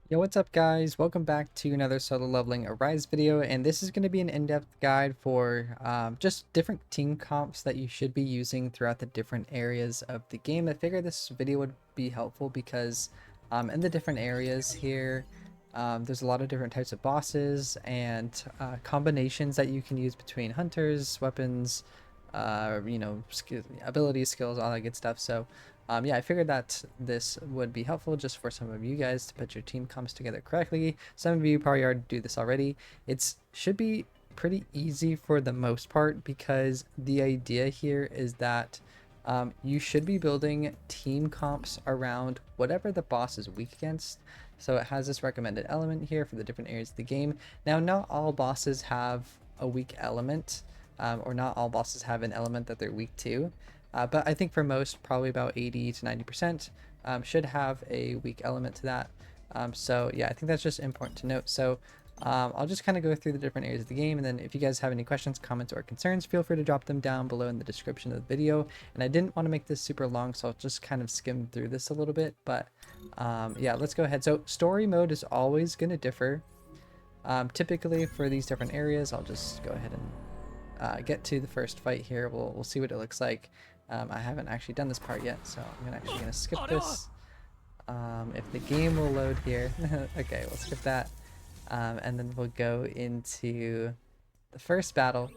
Yo, what's up guys? Welcome back to another solo leveling Arise video, and this is going to be an in-depth guide for just different team comps that you should be using throughout the different areas of the game. I figured this video would be helpful because in the different areas here, there's a lot of different types of bosses and combinations that you can use between hunters, weapons, abilities, skills, all that good stuff. So yeah, I figured that this would be helpful just for some of you guys to put your team comps together correctly. Some of you probably already do this already. It should be pretty easy for the most part because the idea here is that you should be building team comps around whatever the boss is weak against. So it has this recommended element here for the different areas of the game. Now, not all bosses have a weak element, or not all bosses have an element that they're weak to. But I think for most, probably about 80 to 90%, should have a weak element to that. So yeah, I think that's just important to note. So I'll just kind of go through the different areas of the game, and then if you guys have any questions, comments, or concerns, feel free to drop them down below in the description of the video. And I didn't want to make this super long, so I'll just kind of skim through this a little bit. But yeah, let's go ahead. So story mode is always going to differ. Typically for these different areas, I'll just go ahead and get to the first fight here. We'll see what it looks like. I haven't actually done this part yet, so I'm actually gonna skip this. If the game will load here. Okay, we'll skip that. And then we'll go into the first battle.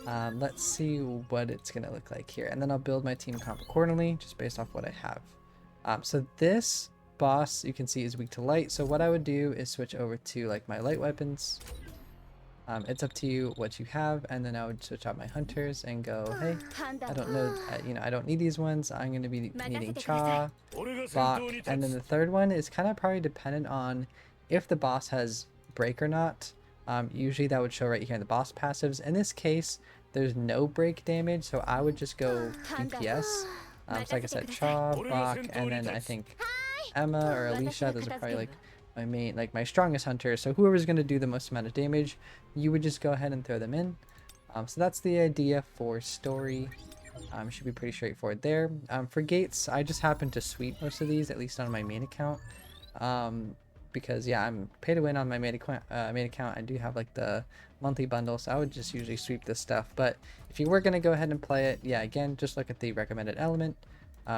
Let's see what it's gonna look like here, and then I'll build my team comp accordingly, just based off what I have. So this boss, you can see, is weak to light. So what I would do is switch over to like my light weapons. It's up to you what you have, and then I would switch out my hunters and go, hey, I don't know, I don't need these ones. I'm going to be needing Cha, Bach, and then the third one is kind of probably dependent on if the boss has break or not. Usually that would show right here in the boss passives. In this case, there's no break damage, so I would just go DPS. So like I said, Cha, Bach, and then I think Emma or Alicia. Those are probably like my main, like my strongest hunter. So whoever's going to do the most amount of damage, you would just go ahead and throw them in. So that's the idea for story. Should be pretty straightforward there. For gates, I just happen to sweep most of these, at least on my main account. Because yeah, I'm pay to win on my main account. I do have like the monthly bundle, so I would just usually sweep this stuff. But if you were going to go ahead and play it, yeah, again, just look at the recommended element.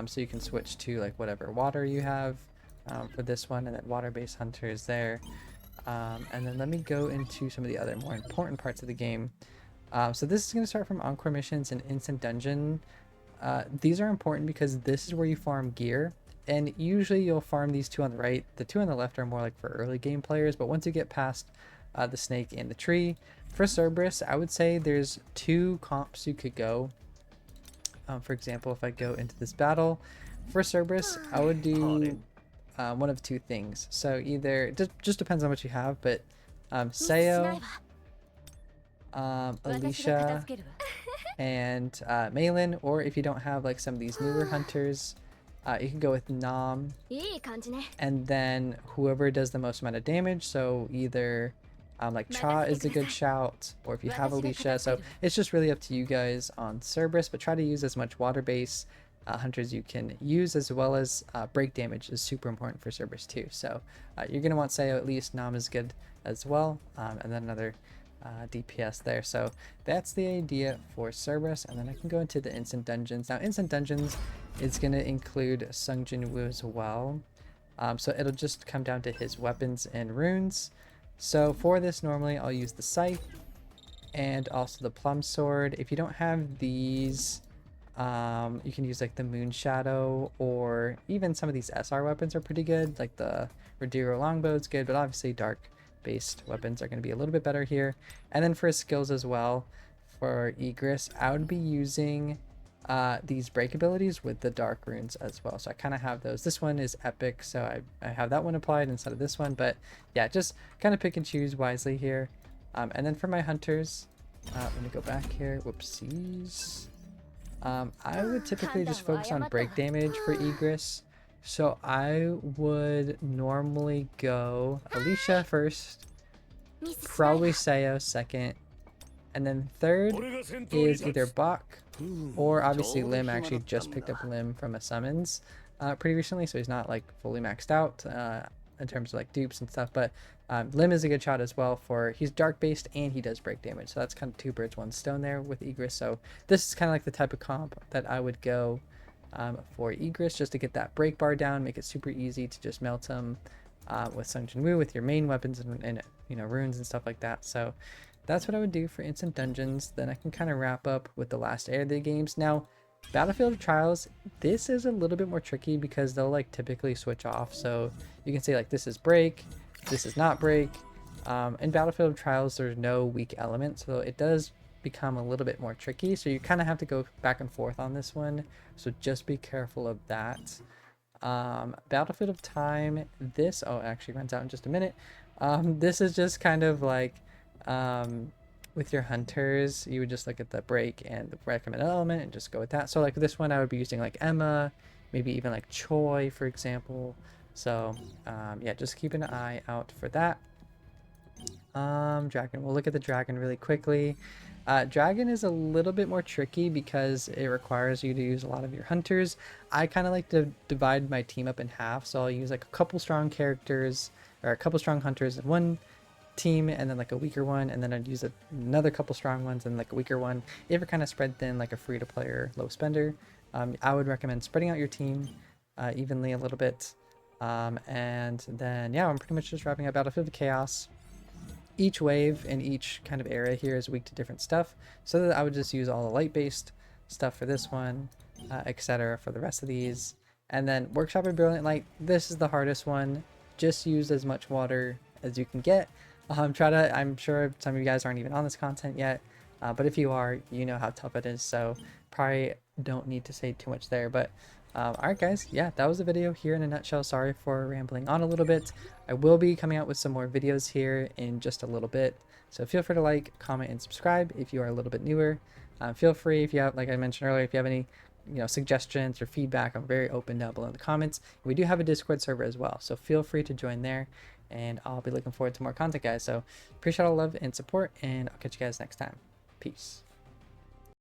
So you can switch to like whatever water you have for this one, and then water-based hunters there. And then let me go into some of the other more important parts of the game. So this is going to start from Encore missions and Instant Dungeon. These are important because this is where you farm gear, and usually you'll farm these two on the right. The two on the left are more like for early game players, but once you get past the snake and the tree, for Cerberus, I would say there's two comps you could go. For example, if I go into this battle, for Cerberus, I would do one of two things. So either, it just depends on what you have, but Sayo, Alicia, and Malin, or if you don't have like some of these newer hunters, you can go with Nam, and then whoever does the most amount of damage. So either like Cha is a good shout, or if you have Alicia. So it's just really up to you guys on Cerberus, but try to use as much water base hunters you can use, as well as break damage is super important for Cerberus too. So you're going to want Sayo at least. Nam is good as well, and then another DPS there. So that's the idea for Cerberus, and then I can go into the Instant Dungeons. Now Instant Dungeons is going to include Sung Jin Woo as well. So it'll just come down to his weapons and runes. So for this, normally I'll use the Scythe and also the Plum Sword. If you don't have these, you can use like the Moon Shadow, or even some of these SR weapons are pretty good. Like the Rodero Longbow is good, but obviously dark based weapons are going to be a little bit better here. And then for skills as well, for Igris, I would be using these break abilities with the dark runes as well. So I kind of have those. This one is epic, so I have that one applied instead of this one. But yeah, just kind of pick and choose wisely here. And then for my hunters, let me go back here. Whoopsies. I would typically just focus on break damage for Igris. So I would normally go Alicia first, probably Sayo second, and then third is either Bach, or obviously Lim. I actually just picked up Lim from a summons pretty recently, so he's not like fully maxed out. in terms of like dupes and stuff, but Lim is a good shot as well for, he's dark based and he does break damage, so that's kind of two birds one stone there with Egress. So this is kind of like the type of comp that I would go for Egress, just to get that break bar down, make it super easy to just melt him with Sung Jin Woo with your main weapons and you know, runes and stuff like that. So that's what I would do for Instant Dungeons. Then I can kind of wrap up with the last Air of the games. Now, Battlefield of Trials, this is a little bit more tricky because they'll like typically switch off. So you can say like this is break, this is not break. In Battlefield of Trials, there's no weak element, so it does become a little bit more tricky. So you kind of have to go back and forth on this one. So just be careful of that. Battlefield of Time, this, oh, it actually runs out in just a minute. This is just kind of like, with your hunters, you would just look at the break and the recommended element and just go with that. So like this one, I would be using like Emma, maybe even like Choi, for example. So yeah, just keep an eye out for that. Dragon, we'll look at the dragon really quickly. Dragon is a little bit more tricky because it requires you to use a lot of your hunters. I kind of like to divide my team up in half, so I'll use like a couple strong characters or a couple strong hunters in one team and then like a weaker one, and then I'd use another couple strong ones and like a weaker one. If you're kind of spread thin like a free to play or low spender, I would recommend spreading out your team evenly a little bit. And then yeah, I'm pretty much just wrapping up Battlefield of Chaos. Each wave in each kind of area here is weak to different stuff, so that I would just use all the light based stuff for this one, etc. for the rest of these. And then Workshop of Brilliant Light, this is the hardest one. Just use as much water as you can get. I'm sure some of you guys aren't even on this content yet, but if you are, you know how tough it is, so probably don't need to say too much there. But alright guys, yeah, that was the video here in a nutshell. Sorry for rambling on a little bit. I will be coming out with some more videos here in just a little bit, so feel free to like, comment, and subscribe if you are a little bit newer. Feel free, if you have, like I mentioned earlier, if you have any suggestions or feedback, I'm very open down below in the comments. We do have a Discord server as well, so feel free to join there, and I'll be looking forward to more content, guys. So appreciate all the love and support, and I'll catch you guys next time. Peace.